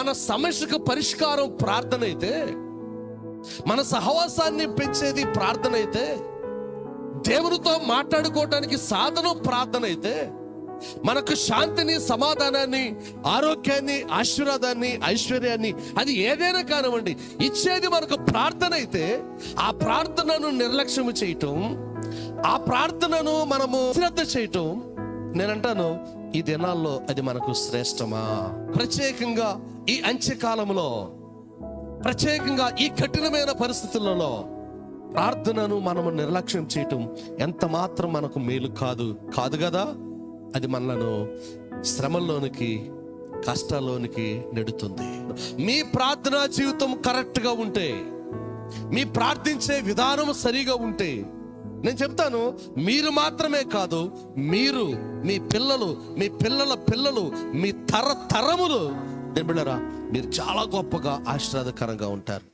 మన సమస్యకు పరిష్కారం ప్రార్థన అయితే, మన సహవాసాన్ని పెంచేది ప్రార్థన అయితే, దేవునితో మాట్లాడుకోవటానికి సాధనం ప్రార్థన అయితే, మనకు శాంతిని, సమాధానాన్ని, ఆరోగ్యాన్ని, ఆశీర్వాదాన్ని, ఐశ్వర్యాన్ని, అది ఏదైనా కానివ్వండి, ఇచ్చేది మనకు ప్రార్థన అయితే, ఆ ప్రార్థనను నిర్లక్ష్యం చేయటం, ఆ ప్రార్థనను మనము శ్రద్ధ చేయటం, నేనంటాను ఈ దినాల్లో అది మనకు శ్రేష్టమా? ప్రత్యేకంగా ఈ అంత్యకాలంలో, ప్రత్యేకంగా ఈ కఠినమైన పరిస్థితులలో ప్రార్థనను మనము నిర్లక్ష్యం చేయటం ఎంత మాత్రం మనకు మేలు కాదు కదా. అది మనలను శ్రమల్లోనికి, కష్టాల్లోనికి నెడుతుంది. మీ ప్రార్థనా జీవితం కరెక్ట్గా ఉంటే, మీ ప్రార్థించే విధానం సరిగా ఉంటే, నేను చెప్తాను, మీరు మాత్రమే కాదు, మీరు, మీ పిల్లలు, మీ పిల్లల పిల్లలు, మీ తరములు, నేను బిడ్డరా, మీరు చాలా గొప్పగా ఆశీర్వాదకరంగా ఉంటారు.